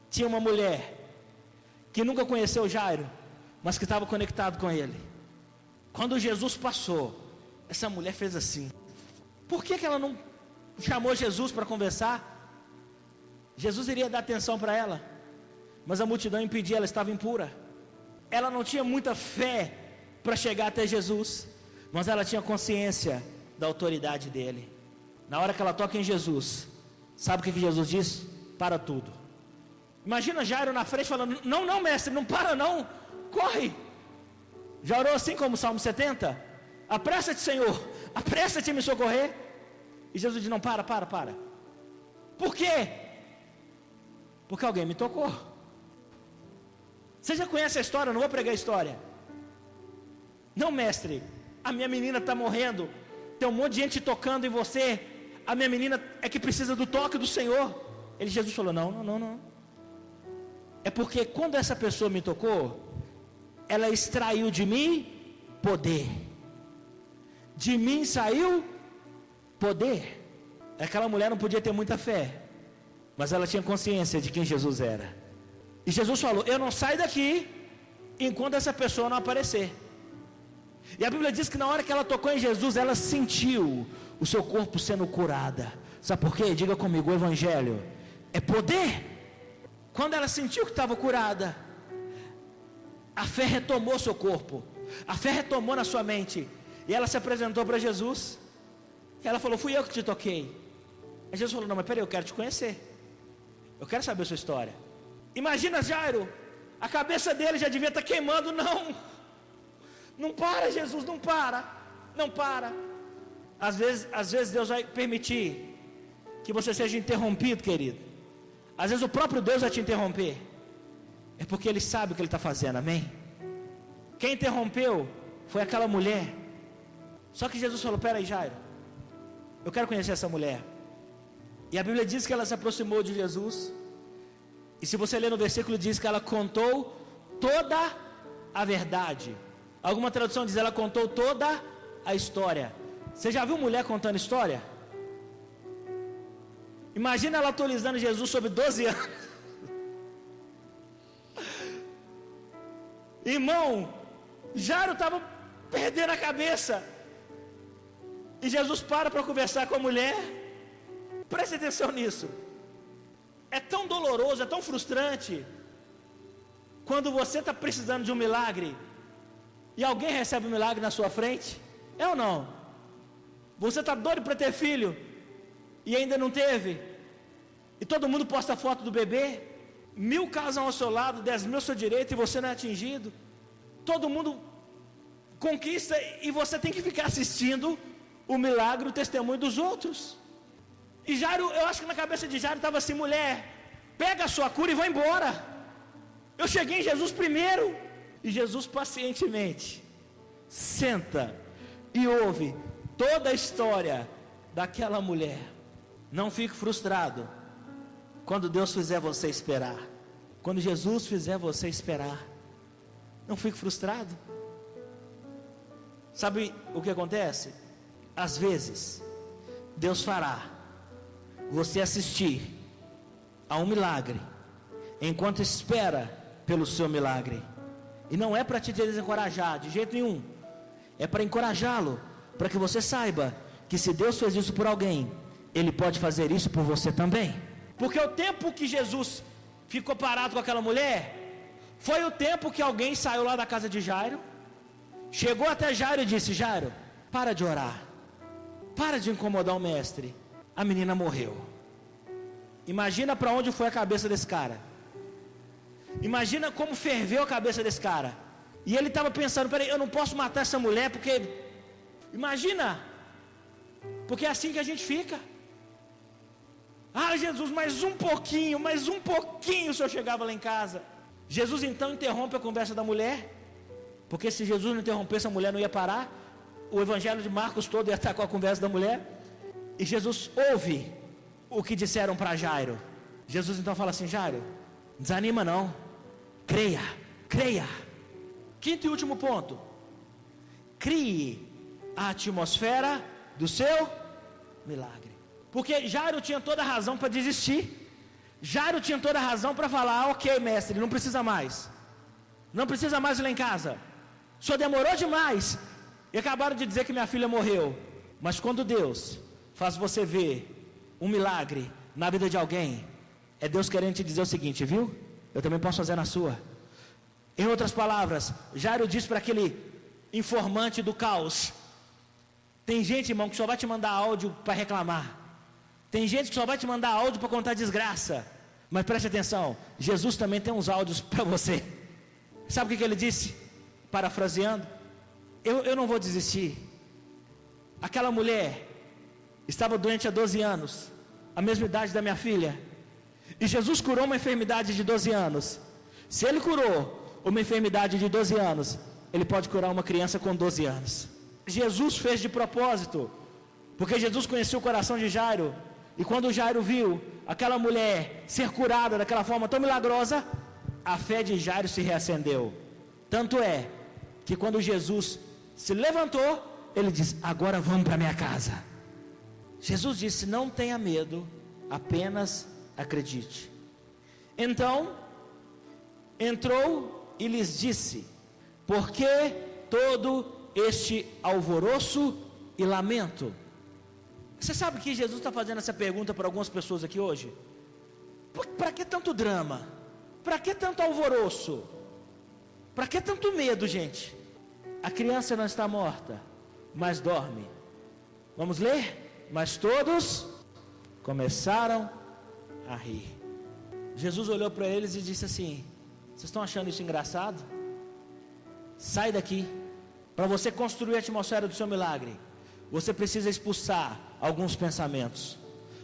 tinha uma mulher que nunca conheceu Jairo, mas que estava conectado com ele. Quando Jesus passou, essa mulher fez assim. Por que ela não chamou Jesus para conversar? Jesus iria dar atenção para ela, mas a multidão impedia, ela estava impura. Ela não tinha muita fé para chegar até Jesus, mas ela tinha consciência da autoridade dele. Na hora que ela toca em Jesus, sabe o que Jesus diz? Para tudo. Imagina Jairo na frente falando, não mestre, não para não, corre. Já orou assim como o Salmo 70? Apressa-te, Senhor, apressa-te em me socorrer. E Jesus diz, não, para. Por quê? Porque alguém me tocou. Você já conhece a história? Eu não vou pregar a história. Não, mestre, a minha menina está morrendo, tem um monte de gente tocando em você, a minha menina é que precisa do toque do Senhor. Jesus falou, não. É porque quando essa pessoa me tocou, ela extraiu de mim poder. De mim saiu poder. Aquela mulher não podia ter muita fé, mas ela tinha consciência de quem Jesus era. E Jesus falou, eu não saio daqui enquanto essa pessoa não aparecer. E a Bíblia diz que na hora que ela tocou em Jesus, ela sentiu o seu corpo sendo curada. Sabe por quê? Diga comigo, o Evangelho é poder. Quando ela sentiu que estava curada, a fé retomou seu corpo, a fé retomou na sua mente, e ela se apresentou para Jesus, e ela falou, fui eu que te toquei. Aí Jesus falou, não, mas peraí, eu quero te conhecer, eu quero saber a sua história. Imagina Jairo, a cabeça dele já devia estar queimando. Não para, Jesus, não para. Às vezes Deus vai permitir que você seja interrompido, querido. Às vezes o próprio Deus vai te interromper, é porque Ele sabe o que Ele está fazendo, amém? Quem interrompeu foi aquela mulher. Só que Jesus falou, peraí Jairo, eu quero conhecer essa mulher. E a Bíblia diz que ela se aproximou de Jesus, e se você ler no versículo, diz que ela contou toda a verdade. Alguma tradução diz, ela contou toda a história. Você já viu mulher contando história? Imagina ela atualizando Jesus sobre 12 anos. Irmão, Jairo estava perdendo a cabeça, e Jesus para conversar com a mulher. Preste atenção nisso. É tão doloroso, é tão frustrante quando você está precisando de um milagre e alguém recebe um milagre na sua frente. É ou não? Você está doido para ter filho e ainda não teve, e todo mundo posta foto do bebê, 1000 casam ao seu lado, 10.000 ao seu direito, e você não é atingido. Todo mundo conquista e você tem que ficar assistindo o milagre, o testemunho dos outros. E Jairo, eu acho que na cabeça de Jairo estava assim, mulher, pega a sua cura e vai embora. Eu cheguei em Jesus primeiro. E Jesus pacientemente senta e ouve toda a história daquela mulher. Não fique frustrado quando Deus fizer você esperar. Quando Jesus fizer você esperar, não fique frustrado. Sabe o que acontece? Às vezes Deus fará você assistir a um milagre enquanto espera pelo seu milagre. E não é para te desencorajar de jeito nenhum. É para encorajá-lo, para que você saiba que se Deus fez isso por alguém, Ele pode fazer isso por você também. Porque o tempo que Jesus ficou parado com aquela mulher foi o tempo que alguém saiu lá da casa de Jairo, chegou até Jairo e disse: Jairo, para de orar, para de incomodar o mestre, a menina morreu. Imagina para onde foi a cabeça desse cara. Imagina como ferveu a cabeça desse cara. E ele estava pensando: peraí, eu não posso matar essa mulher, porque... Imagina, porque é assim que a gente fica. Ah, Jesus, mais um pouquinho, o senhor chegava lá em casa. Jesus então interrompe a conversa da mulher, porque se Jesus não interrompesse, a mulher não ia parar. O evangelho de Marcos todo ia estar com a conversa da mulher. E Jesus ouve o que disseram para Jairo. Jesus então fala assim: Jairo, desanima não, creia. Quinto e último ponto: crie a atmosfera do seu milagre. Porque Jairo tinha toda a razão para desistir. Jairo tinha toda a razão para falar: ok, mestre, não precisa mais ir lá em casa, o senhor demorou demais, e acabaram de dizer que minha filha morreu. Mas quando Deus faz você ver um milagre na vida de alguém, é Deus querendo te dizer o seguinte: viu, eu também posso fazer na sua. Em outras palavras, Jairo disse para aquele informante do caos: tem gente, irmão, que só vai te mandar áudio para reclamar. Tem gente que só vai te mandar áudio para contar desgraça. Mas preste atenção, Jesus também tem uns áudios para você. Sabe o que ele disse? Parafraseando: eu não vou desistir. Aquela mulher estava doente há 12 anos, a mesma idade da minha filha, e Jesus curou uma enfermidade de 12 anos. Se Ele curou uma enfermidade de 12 anos, Ele pode curar uma criança com 12 anos. Jesus fez de propósito, porque Jesus conhecia o coração de Jairo. E quando Jairo viu aquela mulher ser curada daquela forma tão milagrosa, a fé de Jairo se reacendeu. Tanto é que quando Jesus se levantou, ele disse: agora vamos para minha casa. Jesus disse: não tenha medo, apenas acredite. Então entrou e lhes disse: por que todo este alvoroço e lamento? Você sabe que Jesus está fazendo essa pergunta para algumas pessoas aqui hoje? Para que tanto drama? Para que tanto alvoroço? Para que tanto medo, gente? A criança não está morta, mas dorme. Vamos ler? Mas todos começaram a rir. Jesus olhou para eles e disse assim: vocês estão achando isso engraçado? Sai daqui. Para você construir a atmosfera do seu milagre, você precisa expulsar alguns pensamentos.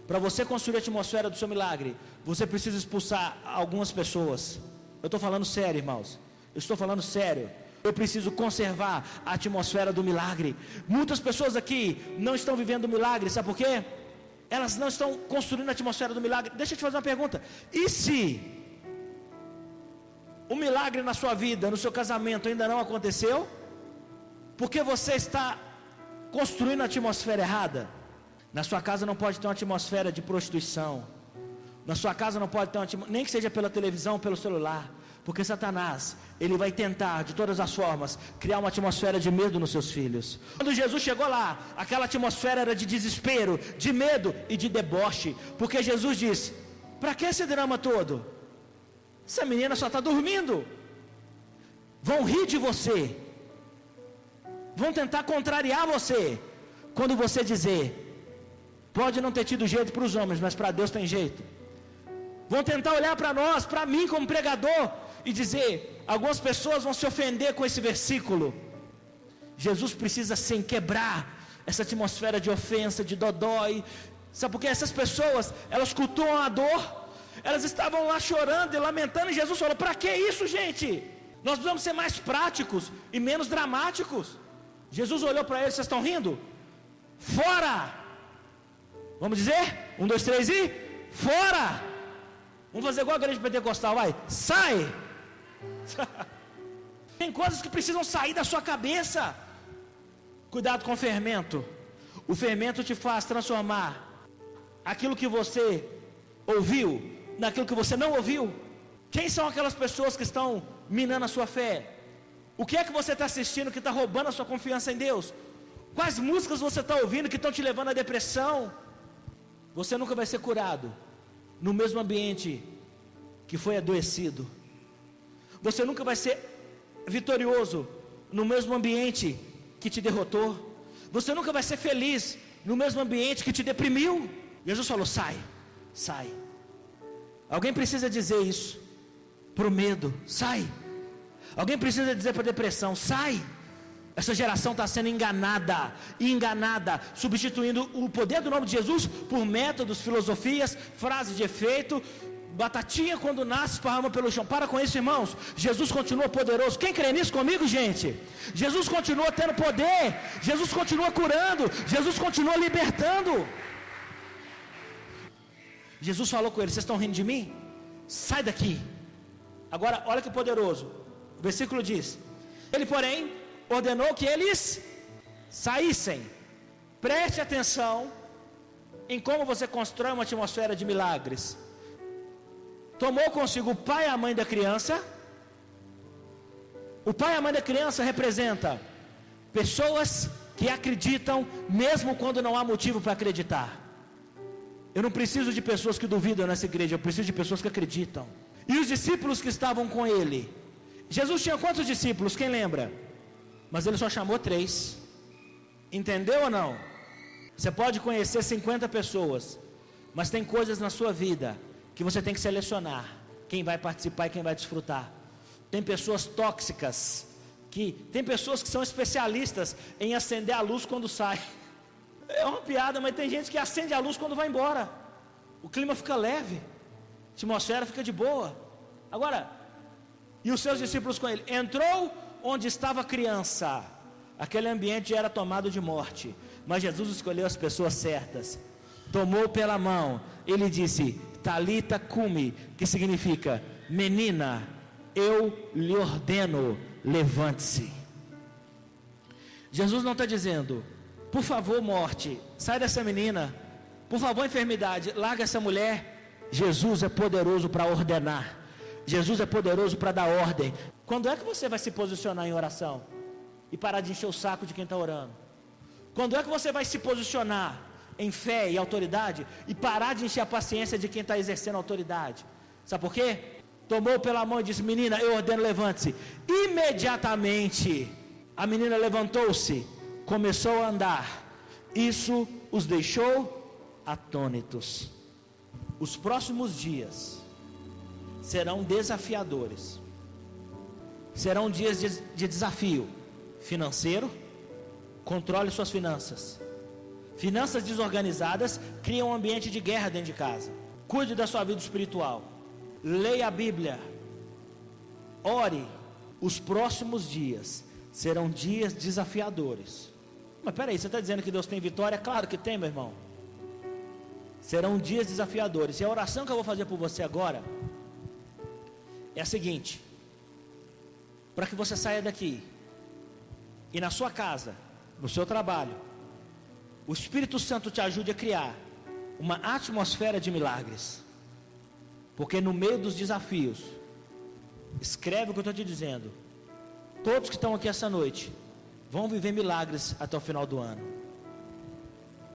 Para você construir a atmosfera do seu milagre, você precisa expulsar algumas pessoas. Eu estou falando sério, irmãos. Eu estou falando sério. Eu preciso conservar a atmosfera do milagre. Muitas pessoas aqui não estão vivendo o milagre, sabe por quê? Elas não estão construindo a atmosfera do milagre. Deixa eu te fazer uma pergunta: e se o milagre na sua vida, no seu casamento ainda não aconteceu? Porque você está construindo a atmosfera errada. Na sua casa não pode ter uma atmosfera de prostituição. Na sua casa não pode ter uma atmosfera, nem que seja pela televisão, pelo celular. Porque Satanás, ele vai tentar de todas as formas criar uma atmosfera de medo nos seus filhos. Quando Jesus chegou lá, aquela atmosfera era de desespero, de medo e de deboche. Porque Jesus disse: para que esse drama todo? Essa menina só está dormindo. Vão rir de você, vão tentar contrariar você, quando você dizer: pode não ter tido jeito para os homens, mas para Deus tem jeito. Vão tentar olhar para nós, para mim como pregador, e dizer: algumas pessoas vão se ofender com esse versículo. Jesus precisa sim quebrar essa atmosfera de ofensa, de dodói. Sabe por quê? Essas pessoas, elas cultuam a dor, Elas estavam lá chorando e lamentando, e Jesus falou: para que isso, gente? Nós precisamos ser mais práticos e menos dramáticos. Jesus olhou para eles: vocês estão rindo? Fora! Vamos dizer? 1, 2, 3 e fora! Vamos fazer igual a igreja pentecostal, vai. Sai! Tem coisas que precisam sair da sua cabeça. Cuidado com o fermento. O fermento te faz transformar aquilo que você ouviu naquilo que você não ouviu. Quem são aquelas pessoas que estão minando a sua fé? O que é que você está assistindo que está roubando a sua confiança em Deus? Quais músicas você está ouvindo que estão te levando à depressão? Você nunca vai ser curado no mesmo ambiente que foi adoecido. Você nunca vai ser vitorioso no mesmo ambiente que te derrotou. Você nunca vai ser feliz no mesmo ambiente que te deprimiu. Jesus falou: sai, sai. Alguém precisa dizer isso para o medo: sai. Alguém precisa dizer para a depressão: sai. Essa geração está sendo enganada, substituindo o poder do nome de Jesus por métodos, filosofias, frases de efeito. Batatinha quando nasce, esparrama pelo chão. Para com isso, irmãos. Jesus continua poderoso. Quem crê nisso comigo, gente? Jesus continua tendo poder. Jesus continua curando. Jesus continua libertando. Jesus falou com eles: vocês estão rindo de mim? Sai daqui. Agora, olha que poderoso. O versículo diz: ele, porém, ordenou que eles saíssem. Preste atenção em como você constrói uma atmosfera de milagres. Tomou consigo o pai e a mãe da criança. O pai e a mãe da criança representa pessoas que acreditam mesmo quando não há motivo para acreditar. Eu não preciso de pessoas que duvidam nessa igreja, eu preciso de pessoas que acreditam. E os discípulos que estavam com ele. Jesus tinha quantos discípulos? Quem lembra? Mas ele só chamou 3. Entendeu ou não? Você pode conhecer 50 pessoas, mas tem coisas na sua vida que você tem que selecionar quem vai participar e quem vai desfrutar. Tem pessoas tóxicas, tem pessoas que são especialistas em acender a luz quando sai. É uma piada, mas tem gente que acende a luz quando vai embora. O clima fica leve, a atmosfera fica de boa. Agora, e os seus discípulos com ele? Entrou onde estava a criança. Aquele ambiente já era tomado de morte, mas Jesus escolheu as pessoas certas. Tomou pela mão, ele disse: Talita cumi, que significa: menina, eu lhe ordeno, levante-se. Jesus não está dizendo: por favor, morte, sai dessa menina. Por favor, enfermidade, larga essa mulher. Jesus é poderoso para ordenar. Jesus é poderoso para dar ordem. Quando é que você vai se posicionar em oração e parar de encher o saco de quem está orando? Quando é que você vai se posicionar em fé e autoridade e parar de encher a paciência de quem está exercendo autoridade? Sabe por quê? Tomou pela mão e disse: menina, eu ordeno, levante-se. Imediatamente a menina levantou-se, começou a andar. Isso os deixou atônitos. Os próximos dias serão desafiadores. Serão dias de desafio financeiro. Controle suas finanças. Finanças desorganizadas criam um ambiente de guerra dentro de casa. Cuide da sua vida espiritual. Leia a Bíblia. Ore. Os próximos dias serão dias desafiadores. Mas peraí, você está dizendo que Deus tem vitória? Claro que tem, meu irmão. Serão dias desafiadores. E a oração que eu vou fazer por você agora é a seguinte: para que você saia daqui e na sua casa, no seu trabalho, o Espírito Santo te ajude a criar uma atmosfera de milagres. Porque no meio dos desafios, escreve o que eu estou te dizendo, todos que estão aqui essa noite vão viver milagres até o final do ano.